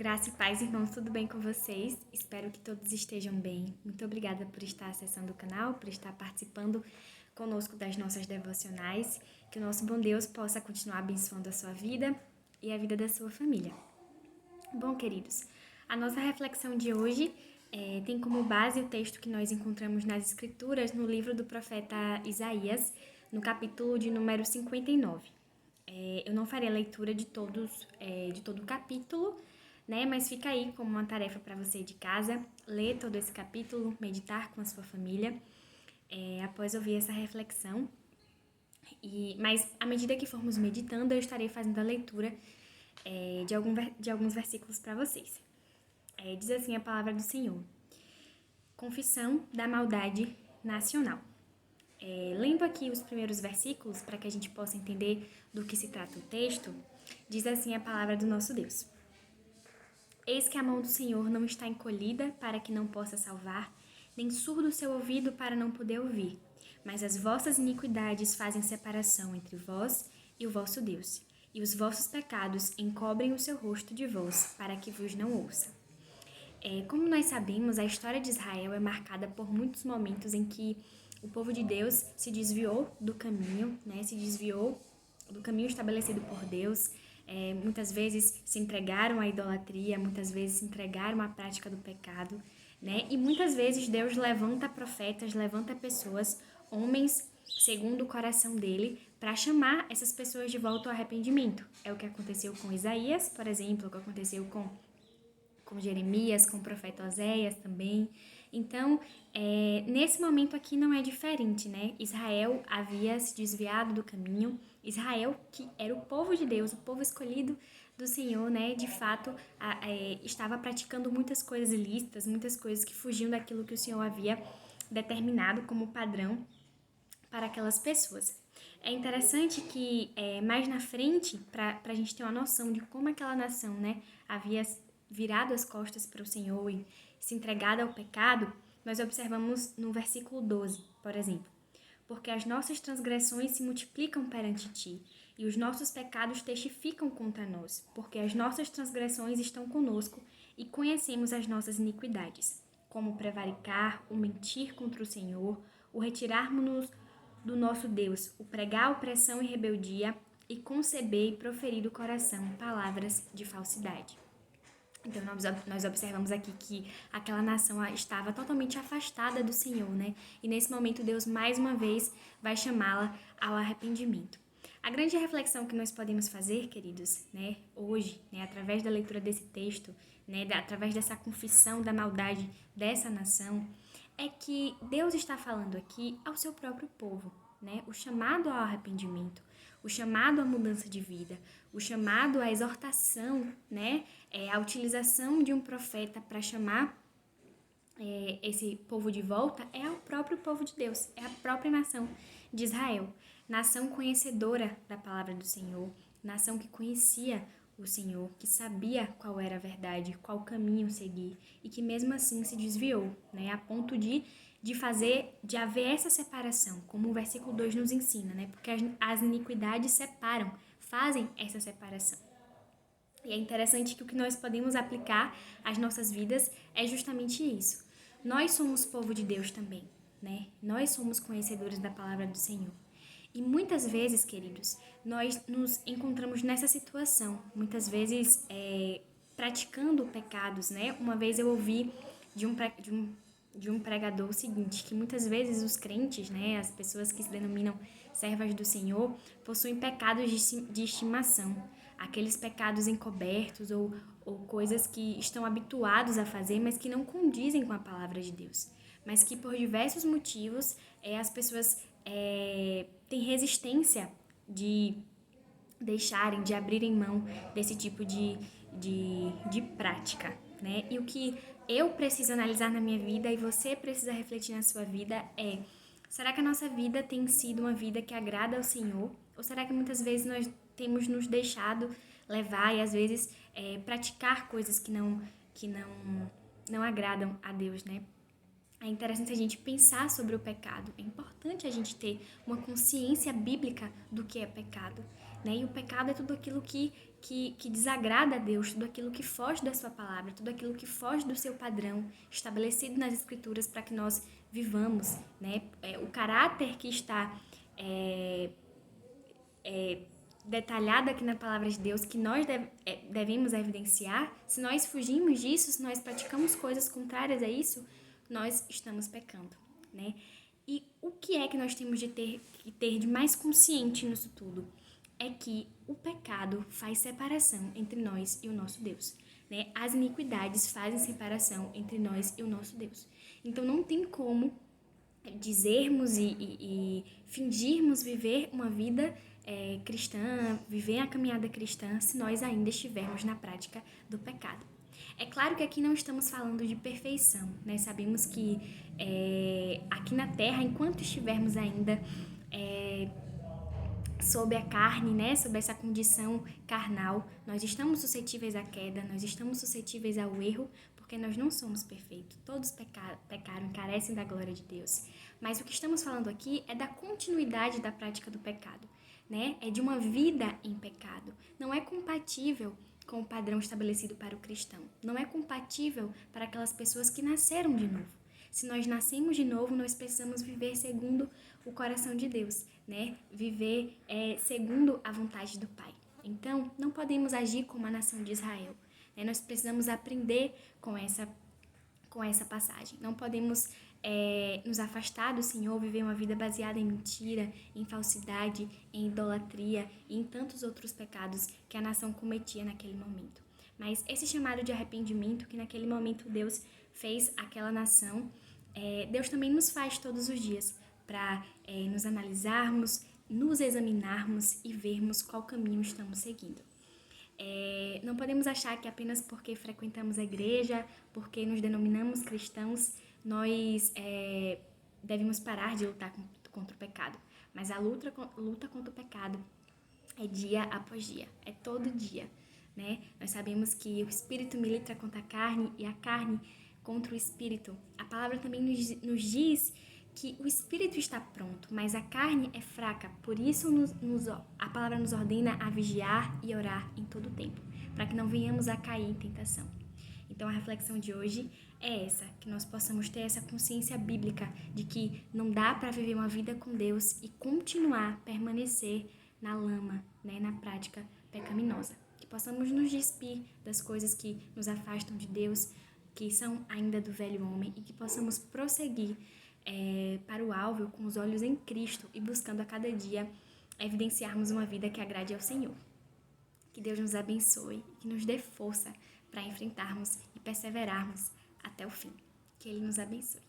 Graça e paz, irmãos, tudo bem com vocês? Espero que todos estejam bem. Muito obrigada por estar acessando o canal, por estar participando conosco das nossas devocionais. Que o nosso bom Deus possa continuar abençoando a sua vida e a vida da sua família. Bom, queridos, a nossa reflexão de hoje tem como base o texto que nós encontramos nas Escrituras no livro do profeta Isaías, no capítulo de número 59. Eu não farei a leitura de todo o capítulo, né? Mas fica aí como uma tarefa para você de casa, ler todo esse capítulo, meditar com a sua família, após ouvir essa reflexão. Mas à medida que formos meditando, eu estarei fazendo a leitura de alguns versículos para vocês. Diz assim a palavra do Senhor: Confissão da maldade nacional. Lendo aqui os primeiros versículos, para que a gente possa entender do que se trata o texto, diz assim a palavra do nosso Deus: Eis que a mão do Senhor não está encolhida para que não possa salvar, nem surdo o seu ouvido para não poder ouvir. Mas as vossas iniquidades fazem separação entre vós e o vosso Deus, e os vossos pecados encobrem o seu rosto de vós, para que vos não ouça. Como nós sabemos, a história de Israel é marcada por muitos momentos em que o povo de Deus se desviou do caminho, né? Se desviou do caminho estabelecido por Deus. Muitas vezes se entregaram à idolatria, muitas vezes se entregaram à prática do pecado, né? E muitas vezes Deus levanta profetas, levanta pessoas, homens segundo o coração dele, para chamar essas pessoas de volta ao arrependimento. É o que aconteceu com Isaías, por exemplo, o que aconteceu com Jeremias, com o profeta Oséias também. Então, nesse momento aqui não é diferente, né? Israel havia se desviado do caminho. Israel, que era o povo de Deus, o povo escolhido do Senhor, né? De fato, estava praticando muitas coisas ilícitas, muitas coisas que fugiam daquilo que o Senhor havia determinado como padrão para aquelas pessoas. É interessante que mais na frente, para a gente ter uma noção de como aquela nação, né, havia virado as costas para o Senhor e se entregado ao pecado, nós observamos no versículo 12, por exemplo: Porque as nossas transgressões se multiplicam perante ti, e os nossos pecados testificam contra nós, porque as nossas transgressões estão conosco, e conhecemos as nossas iniquidades, como o prevaricar, o mentir contra o Senhor, o retirarmos-nos do nosso Deus, o pregar opressão e rebeldia, e conceber e proferir do coração palavras de falsidade. Então, nós observamos aqui que aquela nação estava totalmente afastada do Senhor, né? E nesse momento, Deus, mais uma vez, vai chamá-la ao arrependimento. A grande reflexão que nós podemos fazer, queridos, né, hoje, né, através da leitura desse texto, né, através dessa confissão da maldade dessa nação, é que Deus está falando aqui ao seu próprio povo, né? O chamado ao arrependimento, o chamado à mudança de vida, o chamado à exortação, né? A utilização de um profeta para chamar esse povo de volta é ao próprio povo de Deus, é a própria nação de Israel, nação conhecedora da palavra do Senhor, nação que conhecia o Senhor, que sabia qual era a verdade, qual caminho seguir, e que mesmo assim se desviou, né, a ponto de haver essa separação, como o versículo 2 nos ensina, né, porque as iniquidades separam, fazem essa separação. E é interessante que o que nós podemos aplicar às nossas vidas é justamente isso. Nós somos povo de Deus também, né? Nós somos conhecedores da palavra do Senhor. E muitas vezes, queridos, nós nos encontramos nessa situação, muitas vezes praticando pecados, né? Uma vez eu ouvi de um pregador o seguinte, que muitas vezes os crentes, né, as pessoas que se denominam servas do Senhor, possuem pecados de estimação, aqueles pecados encobertos ou coisas que estão habituados a fazer, mas que não condizem com a palavra de Deus, mas que por diversos motivos as pessoas têm resistência de deixarem, de abrirem mão desse tipo de prática, né? E o que eu preciso analisar na minha vida e você precisa refletir na sua vida é: será que a nossa vida tem sido uma vida que agrada ao Senhor? Ou será que muitas vezes nós temos nos deixado levar e às vezes praticar coisas que não agradam a Deus, né? É interessante a gente pensar sobre o pecado. É importante a gente ter uma consciência bíblica do que é pecado, né? E o pecado é tudo aquilo que que desagrada a Deus, tudo aquilo que foge da sua palavra, tudo aquilo que foge do seu padrão estabelecido nas Escrituras para que nós vivamos, né? O caráter que está detalhado aqui na palavra de Deus, que nós devemos evidenciar, se nós fugimos disso, se nós praticamos coisas contrárias a isso, nós estamos pecando, né? E o que é que nós temos de ter de mais consciente nisso tudo? É que o pecado faz separação entre nós e o nosso Deus, né? As iniquidades fazem separação entre nós e o nosso Deus. Então não tem como dizermos e fingirmos viver uma vida cristã, viver a caminhada cristã, se nós ainda estivermos na prática do pecado. É claro que aqui não estamos falando de perfeição, né? Sabemos que aqui na Terra, enquanto estivermos ainda sob a carne, né? Sob essa condição carnal, nós estamos suscetíveis à queda, nós estamos suscetíveis ao erro, porque nós não somos perfeitos. Todos pecaram e carecem da glória de Deus. Mas o que estamos falando aqui é da continuidade da prática do pecado, né? É de uma vida em pecado. Não é compatível com o padrão estabelecido para o cristão. Não é compatível para aquelas pessoas que nasceram de novo. Se nós nascemos de novo, nós precisamos viver segundo o coração de Deus, né? Viver segundo a vontade do Pai. Então, não podemos agir como a nação de Israel, né? Nós precisamos aprender com essa passagem. Não podemos nos afastar do Senhor, viver uma vida baseada em mentira, em falsidade, em idolatria e em tantos outros pecados que a nação cometia naquele momento. Mas esse chamado de arrependimento que naquele momento Deus fez àquela nação, Deus também nos faz todos os dias para nos analisarmos, nos examinarmos e vermos qual caminho estamos seguindo. Não podemos achar que apenas porque frequentamos a igreja, porque nos denominamos cristãos, nós devemos parar de lutar contra o pecado. Mas a luta contra o pecado é dia após dia, é todo dia, né? Nós sabemos que o espírito milita contra a carne e a carne contra o espírito. A palavra também nos diz que o espírito está pronto, mas a carne é fraca. Por isso a palavra nos ordena a vigiar e orar em todo o tempo, para que não venhamos a cair em tentação. Então a reflexão de hoje é essa, que nós possamos ter essa consciência bíblica de que não dá para viver uma vida com Deus e continuar, permanecer na lama, né, na prática pecaminosa. Que possamos nos despir das coisas que nos afastam de Deus, que são ainda do velho homem, e que possamos prosseguir para o alvo com os olhos em Cristo e buscando a cada dia evidenciarmos uma vida que agrade ao Senhor. Que Deus nos abençoe, que nos dê força para enfrentarmos e perseverarmos até o fim. Que Ele nos abençoe.